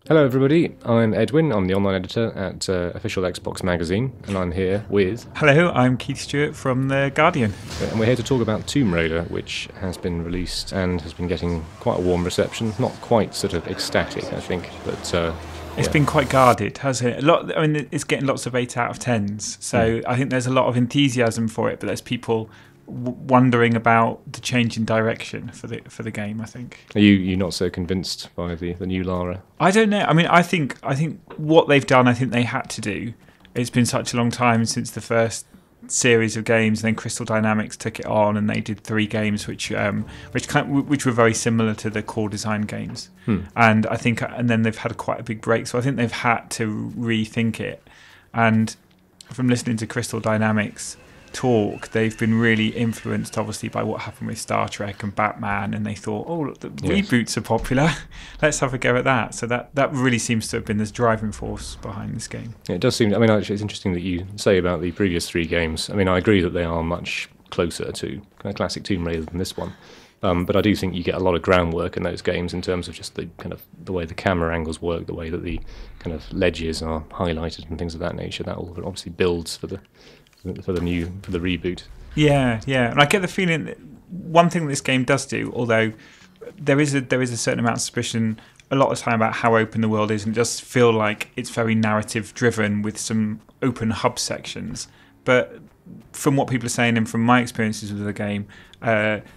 Hello everybody, I'm Edwin, I'm the online editor at Official Xbox Magazine, and I'm here with... Hello, I'm Keith Stuart from The Guardian. And we're here to talk about Tomb Raider, which has been released and has been getting quite a warm reception. Not quite sort of ecstatic, I think, but... It's been quite guarded, hasn't it? It's getting lots of 8 out of 10s, so I think there's a lot of enthusiasm for it, but there's people wondering about the change in direction for the game, I think. Are you not so convinced by the new Lara? I don't know. I mean, I think what they've done, I think they had to do. It's been such a long time since the first series of games, and then Crystal Dynamics took it on, and they did 3 games which were very similar to the core design games. And I think, and then they've had quite a big break, so I think they've had to rethink it. And from listening to Crystal Dynamics talk, they've been really influenced obviously by what happened with Star Trek and Batman, and they thought, the reboots are popular, let's have a go at that. So that really seems to have been the driving force behind this game. It does seem, I mean, actually it's interesting that you say about the previous 3 games. I mean, I agree that they are much closer to kind of classic Tomb Raider than this one, but I do think you get a lot of groundwork in those games in terms of just the kind of the way the camera angles work, the way that the kind of ledges are highlighted and things of that nature. That all obviously builds for the reboot. Yeah, and I get the feeling that one thing this game does do, although there is a certain amount of suspicion a lot of the time about how open the world is, and it does feel like it's very narrative driven with some open hub sections. But from what people are saying and from my experiences with the game,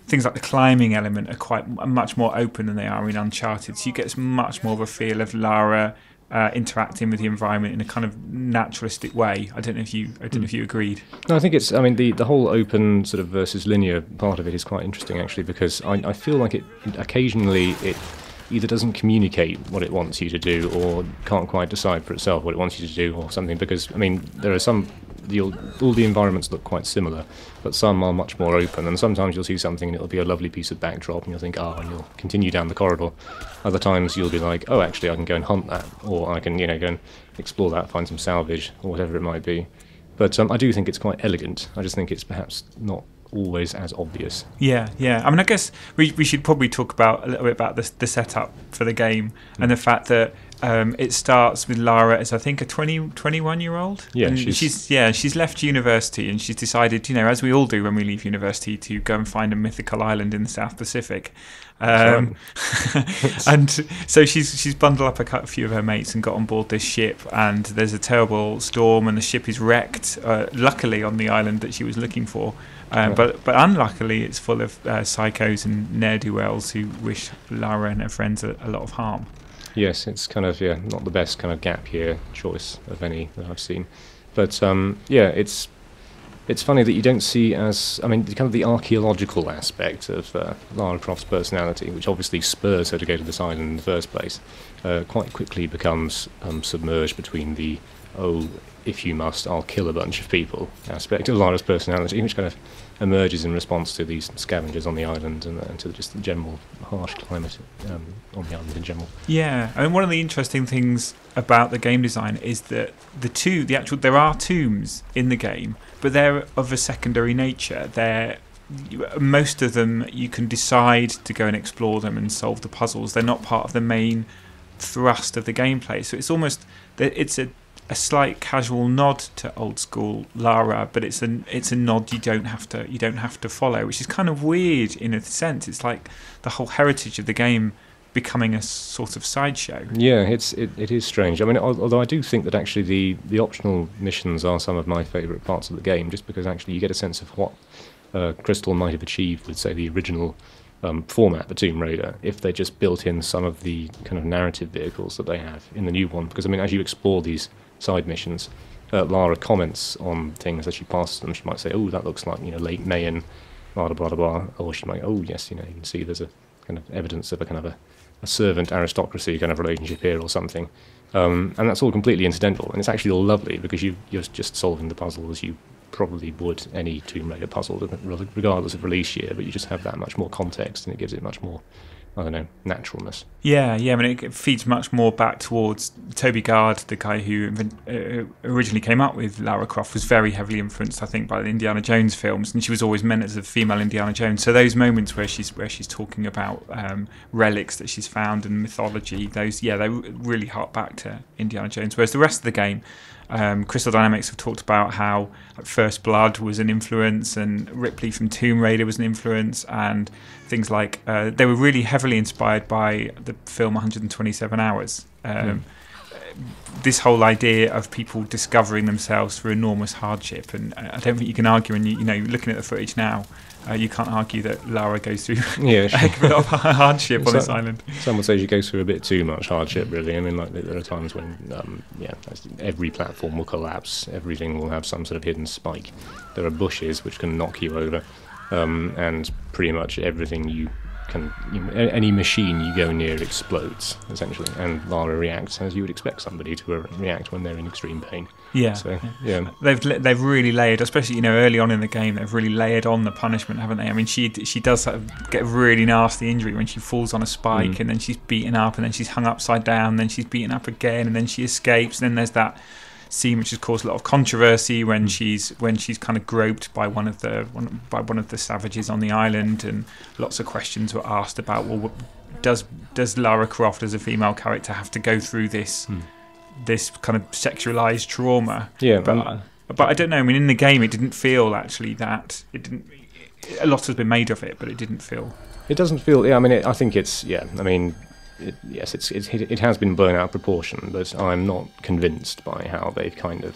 things like the climbing element are much more open than they are in Uncharted. So you get much more of a feel of Lara interacting with the environment in a kind of naturalistic way. I don't know if you agreed. No, I think it's. I mean, the whole open sort of versus linear part of it is quite interesting actually, because I feel like it occasionally either doesn't communicate what it wants you to do, or can't quite decide for itself what it wants you to do, or something. Because I mean, there are some. All the environments look quite similar, but some are much more open, and sometimes you'll see something and it'll be a lovely piece of backdrop and you'll think, and you'll continue down the corridor. Other times you'll be like, actually I can go and hunt that, or I can go and explore that, find some salvage, or whatever it might be. But I do think it's quite elegant. I just think it's perhaps not always as obvious. Yeah. I mean, I guess we should probably talk a little bit about the setup for the game, and the fact that it starts with Lara as, I think, a 21-year-old. Yeah, and she's left university, and she's decided, as we all do when we leave university, to go and find a mythical island in the South Pacific. And so she's bundled up a few of her mates and got on board this ship, and there's a terrible storm and the ship is wrecked, luckily on the island that she was looking for. But unluckily it's full of psychos and ne'er-do-wells who wish Lara and her friends a lot of harm. Yes, it's kind of not the best kind of gap year choice of any that I've seen, but it's funny that you don't see kind of the archaeological aspect of Lara Croft's personality, which obviously spurs her to go to this island in the first place, quite quickly becomes submerged between the if you must, I'll kill a bunch of people aspect of Lara's personality, which kind of emerges in response to these scavengers on the island and to just the general harsh climate on the island in general. Yeah, I mean, one of the interesting things about the game design is that there are tombs in the game, but they're of a secondary nature. Most of them you can decide to go and explore them and solve the puzzles. They're not part of the main thrust of the gameplay, so it's a slight casual nod to old school Lara, but it's a nod you don't have to follow, which is kind of weird in a sense. It's like the whole heritage of the game becoming a sort of sideshow. Yeah, it is strange. I mean, although I do think that actually the optional missions are some of my favourite parts of the game, just because actually you get a sense of what Crystal might have achieved with, say, the original format for Tomb Raider, if they just built in some of the kind of narrative vehicles that they have in the new one. Because I mean, as you explore these side missions, Lara comments on things as she passes them. She might say, that looks like late Mayan, blah blah blah blah, or she might, yes, you can see there's a kind of evidence of a kind of a servant aristocracy kind of relationship here or something, and that's all completely incidental, and it's actually all lovely because you're just solving the puzzle as you probably would any Tomb Raider puzzle, regardless of release year, but you just have that much more context and it gives it much more I don't know, naturalness. Yeah, I mean, it feeds much more back towards Toby Gard, the guy who originally came up with Lara Croft, was very heavily influenced, I think, by the Indiana Jones films, and she was always meant as a female Indiana Jones. So those moments where she's talking about relics that she's found and mythology, they really hark back to Indiana Jones. Whereas the rest of the game, Crystal Dynamics have talked about how First Blood was an influence and Ripley from Tomb Raider was an influence, and things like they were really heavily inspired by the film 127 Hours. This whole idea of people discovering themselves through enormous hardship, and I don't think you can argue, and looking at the footage now, you can't argue that Lara goes through a heck of a lot of hardship on this island. Some would say she goes through a bit too much hardship, really. I mean, like, there are times when, every platform will collapse, everything will have some sort of hidden spike. There are bushes which can knock you over, and pretty much everything any machine you go near explodes, essentially, and Lara reacts as you would expect somebody to react when they're in extreme pain. Yeah. So, yeah. They've really layered, especially early on in the game, they've really layered on the punishment, haven't they? I mean, she does sort of get a really nasty injury when she falls on a spike, and then she's beaten up, and then she's hung upside down, and then she's beaten up again, and then she escapes, and then there's that scene which has caused a lot of controversy when she's kind of groped by one of the savages on the island, and lots of questions were asked about, well, does Lara Croft as a female character have to go through this kind of sexualized trauma? Yeah, but I don't know. I mean, in the game, it didn't feel actually that it didn't. A lot has been made of it, but it didn't feel. It doesn't feel. Yeah, I mean, I think it's. Yeah, I mean. It has been blown out of proportion, but I'm not convinced by how they've kind of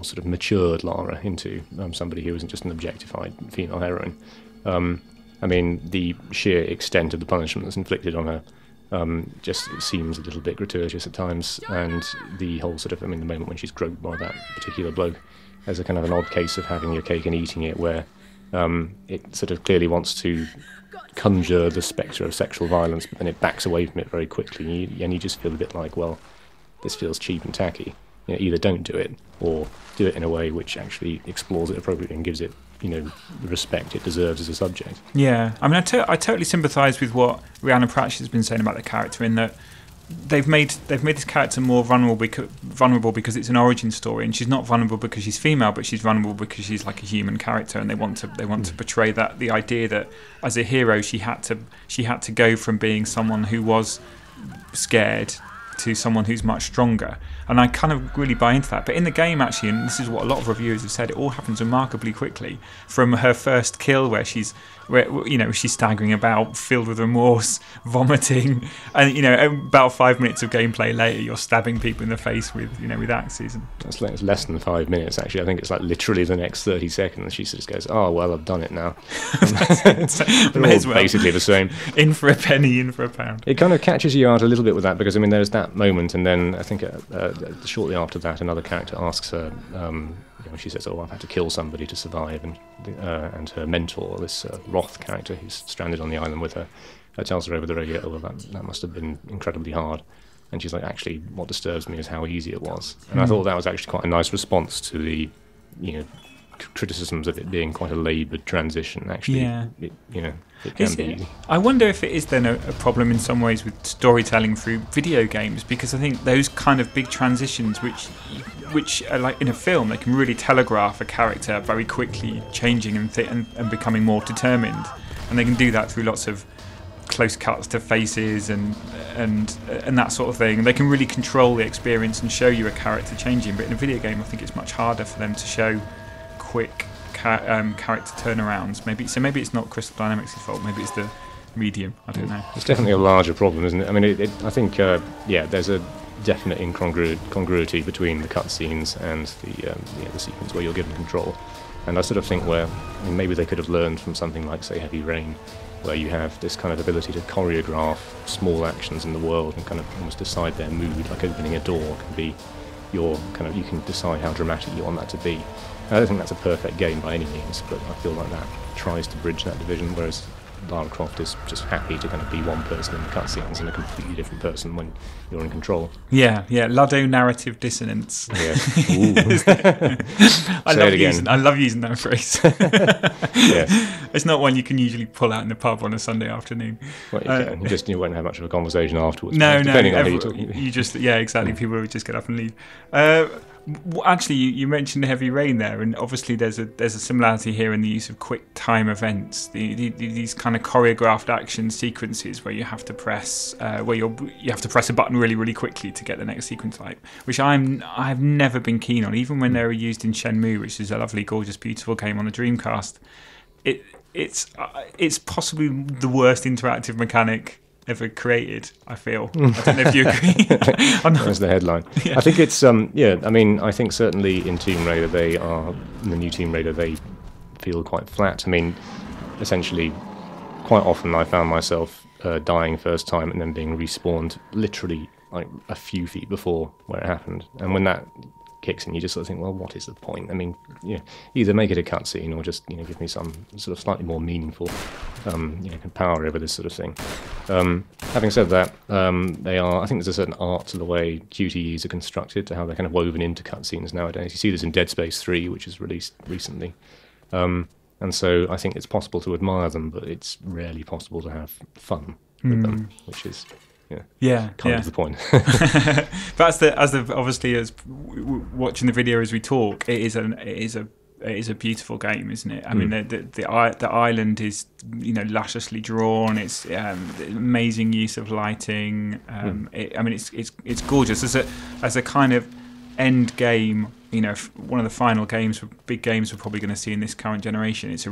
sort of matured Lara into somebody who isn't just an objectified female heroine. I mean, the sheer extent of the punishment that's inflicted on her just seems a little bit gratuitous at times, and the whole sort of, the moment when she's groped by that particular bloke, there's a kind of an odd case of having your cake and eating it, where it sort of clearly wants to conjure the spectre of sexual violence, but then it backs away from it very quickly, and you just feel a bit like, well, this feels cheap and tacky. Either don't do it, or do it in a way which actually explores it appropriately and gives it, the respect it deserves as a subject. Yeah, I mean, I totally sympathise with what Rhiannon Pratchett has been saying about the character, in that they've made this character more vulnerable because it's an origin story, and she's not vulnerable because she's female, but she's vulnerable because she's like a human character, and they want to portray that, the idea that as a hero she had to go from being someone who was scared to someone who's much stronger, and I kind of really buy into that. But in the game, actually, and this is what a lot of reviewers have said, it all happens remarkably quickly. From her first kill, where she's staggering about, filled with remorse, vomiting, and about 5 minutes of gameplay later, you're stabbing people in the face with axes. And it's less than 5 minutes, actually. I think it's like literally the next 30 seconds. She just goes, "Oh well, I've done it now." They're all basically the same. In for a penny, in for a pound. It kind of catches you out a little bit with that, because there's that moment, and then I think shortly after that, another character asks her. She says, "Oh, I've had to kill somebody to survive," and her mentor, this Roth character who's stranded on the island with her, tells her over the radio, "Oh, well, that must have been incredibly hard." And she's like, "Actually, what disturbs me is how easy it was." And I thought that was actually quite a nice response to the, criticisms of it being quite a laboured transition. Actually, it can be easy. I wonder if it is then a problem in some ways with storytelling through video games, because I think those kind of big transitions, which are like in a film, they can really telegraph a character very quickly changing and becoming more determined, and they can do that through lots of close cuts to faces and that sort of thing. They can really control the experience and show you a character changing. But in a video game, I think it's much harder for them to show quick character turnarounds. Maybe it's not Crystal Dynamics' fault. Maybe it's the medium. I don't know. It's definitely a larger problem, isn't it? I think there's a definite incongruity between the cutscenes and the sequence where you're given control. And I sort of think maybe they could have learned from something like, say, Heavy Rain, where you have this kind of ability to choreograph small actions in the world and kind of almost decide their mood, like opening a door can be you can decide how dramatic you want that to be. I don't think that's a perfect game by any means, but I feel like that tries to bridge that division, whereas Lara Croft is just happy to kind of be one person in the cutscenes and a completely different person when you're in control. Yeah, ludonarrative dissonance. Yeah. I love using that phrase. Yeah. It's not one you can usually pull out in the pub on a Sunday afternoon. Well, you can. You won't have much of a conversation afterwards. No, depending on who you're talking to. You just, yeah, exactly. People would just get up and leave. Actually, you mentioned Heavy Rain there, and obviously there's a similarity here in the use of quick time events. These kind of choreographed action sequences where you have to press you have to press a button really, really quickly to get the next sequence type, which I've never been keen on, even when they were used in Shenmue, which is a lovely, gorgeous, beautiful game on the Dreamcast. It's possibly the worst interactive mechanic ever created, I feel. I don't know if you agree. That's the headline. Yeah. I think it's I mean, I think certainly in Tomb Raider in the new Tomb Raider they feel quite flat. I mean, essentially quite often I found myself dying first time and then being respawned literally like a few feet before where it happened. And when that kicks in, you just sort of think, well, what is the point? I mean, either make it a cutscene or just give me some sort of slightly more meaningful power over this sort of thing. Having said that, I think there's a certain art to the way QTEs are constructed, to how they're kind of woven into cutscenes nowadays. You see this in Dead Space 3, which was released recently. And so I think it's possible to admire them, but it's rarely possible to have fun with them, which is kind of the point. But obviously as watching the video as we talk, it is a beautiful game, isn't it? I mean, the island is lusciously drawn. It's amazing use of lighting. It's gorgeous as a kind of end game. One of the final big games we're probably going to see in this current generation. It's a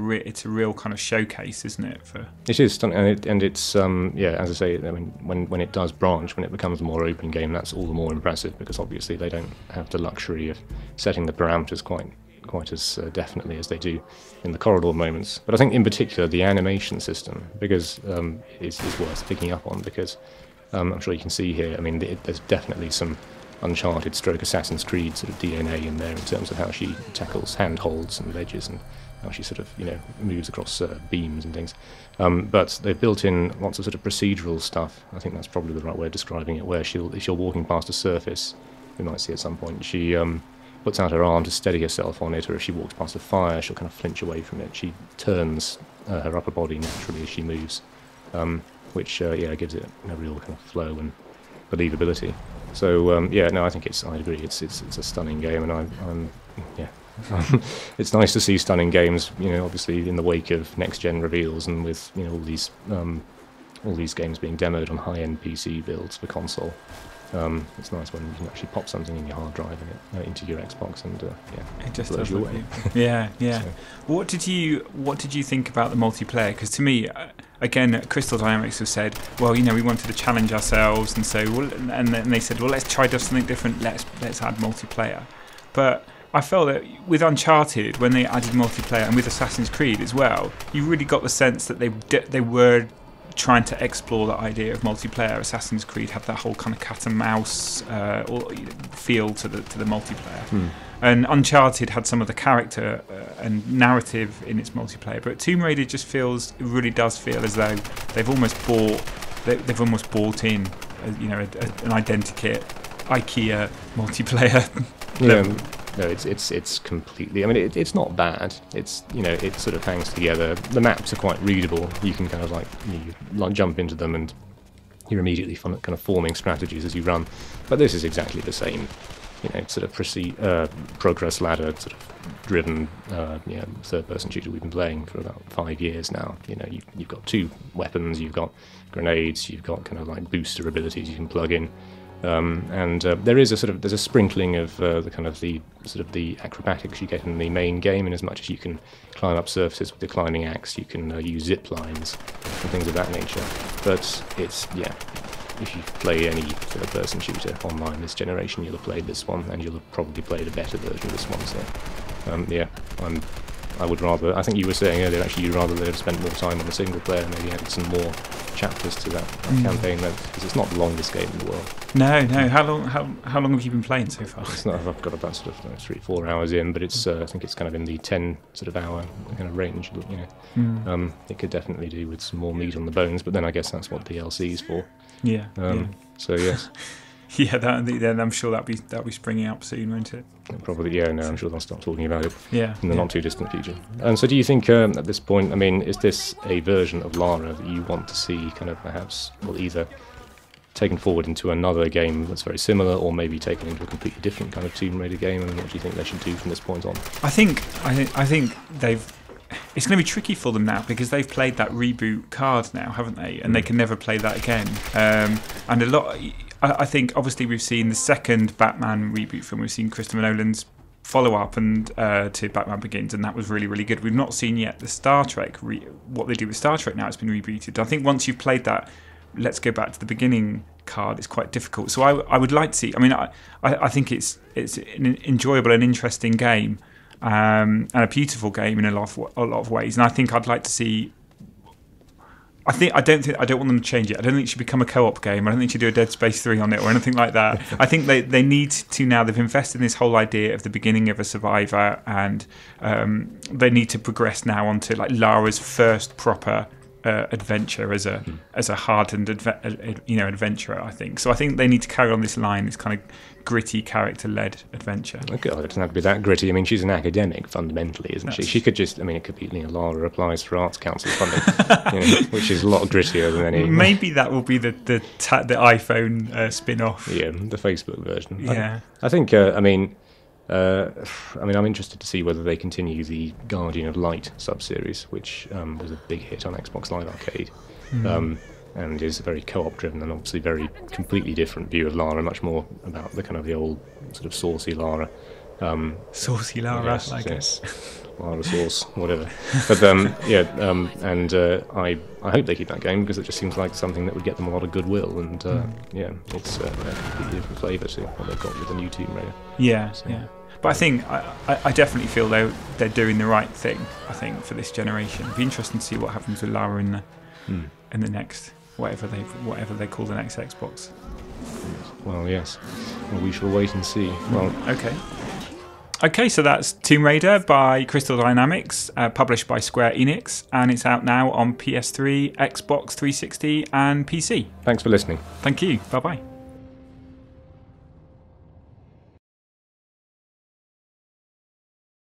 real kind of showcase, isn't it? It is stunning, and it's as I say, I mean, when it does branch, when it becomes a more open game, that's all the more impressive, because obviously they don't have the luxury of setting the parameters quite as definitely as they do in the corridor moments. But I think in particular the animation system is worth picking up on, because I'm sure you can see here, I mean, there's definitely some Uncharted / Assassin's Creed sort of DNA in there in terms of how she tackles handholds and ledges and how she sort of moves across beams and things. But they've built in lots of sort of procedural stuff. I think that's probably the right way of describing it, where if you're walking past a surface, we might see at some point, she puts out her arm to steady herself on it, or if she walks past a fire, she'll kind of flinch away from it. She turns her upper body naturally as she moves, which gives it a real kind of flow and believability. So I think I agree. It's a stunning game, and it's nice to see stunning games. Obviously in the wake of next gen reveals, and with all these games being demoed on high-end PC builds for console. It's nice when you can actually pop something in your hard drive and into your Xbox, and it just blows you away. Yeah. So. What did you think about the multiplayer? Because to me, again, Crystal Dynamics have said, well, we wanted to challenge ourselves, and so and then they said, well, let's try something different. Let's add multiplayer. But I felt that with Uncharted, when they added multiplayer, and with Assassin's Creed as well, you really got the sense that they were trying to explore that idea of multiplayer. Assassin's Creed had that whole kind of cat and mouse feel to the multiplayer, and Uncharted had some of the character and narrative in its multiplayer. But Tomb Raider really does feel as though they've almost bought in, an identikit IKEA multiplayer. No, it's completely. I mean, it's not bad. It's it sort of hangs together. The maps are quite readable. You can kind of you jump into them, and you're immediately kind of forming strategies as you run. But this is exactly the same, sort of progress ladder sort of driven, third-person shooter we've been playing for about 5 years now. You've got 2 weapons, you've got grenades, you've got kind of like booster abilities you can plug in. There's a sprinkling of the acrobatics you get in the main game, in as much as you can climb up surfaces with the climbing axe, you can use zip lines and things of that nature. But if you play any third-person shooter online this generation, you'll have played this one, and you'll have probably played a better version of this one. So I'm I would rather. I think you were saying earlier, actually, you'd rather they'd have spent more time on the single player and maybe added some more chapters to that campaign, because it's not the longest game in the world. No. How long have you been playing so far? It's not. I've got about sort of 3-4 hours in, but it's. I think it's kind of in the 10 sort of hour kind of range. It could definitely do with some more meat on the bones, but then I guess that's what DLC is for. Yeah. So yes. Yeah, then I'm sure that'll be springing up soon, won't it? Probably, yeah. No, I'm sure they'll start talking about it in the not too distant future. And so, do you think at this point, I mean, is this a version of Lara that you want to see kind of perhaps, well, either taken forward into another game that's very similar, or maybe taken into a completely different kind of Tomb Raider game? And what do you think they should do from this point on? I think they've. It's going to be tricky for them now because they've played that reboot card now, haven't they? And they can never play that again. And a lot. I think obviously we've seen the second Batman reboot film. We've seen Christopher Nolan's follow-up and to Batman Begins, and that was really, really good. We've not seen yet the Star Trek what they do with Star Trek now. It's been rebooted. I think once you've played that, let's go back to the beginning card. It's quite difficult. So I would like to see. I mean, I think it's an enjoyable and interesting game, and a beautiful game in a lot of ways. And I think I'd like to see. I don't want them to change it. I don't think it should become a co-op game. I don't think you should do a Dead Space 3 on it or anything like that. I think they need to now. They've invested in this whole idea of the beginning of a survivor, and they need to progress now onto like Lara's first proper adventure as a hardened adventurer. I think so. I think they need to carry on this line, this kind of gritty character-led adventure. Okay, it doesn't have to be that gritty. I mean, she's an academic fundamentally, isn't she? She could just. I mean, it could be Lara applies for Arts Council funding, which is a lot grittier than any. Maybe that will be the iPhone spin-off. Yeah, the Facebook version. Yeah, I think. I mean, I'm interested to see whether they continue the Guardian of Light sub-series, which was a big hit on Xbox Live Arcade, and is very co-op driven, and obviously very completely different view of Lara, much more about the kind of the old sort of saucy Lara. Saucy Lara, yes. Lara sauce, whatever. But I hope they keep that game, because it just seems like something that would get them a lot of goodwill, and it's a completely different flavour to what they've got with the new Tomb Raider. Yeah. But I think I definitely feel they're doing the right thing. I think for this generation, it'd be interesting to see what happens with Lara in the next whatever they call the next Xbox. Well, yes. Well, we shall wait and see. Well, Okay, so that's Tomb Raider by Crystal Dynamics, published by Square Enix, and it's out now on PS3, Xbox 360, and PC. Thanks for listening. Thank you. Bye-bye.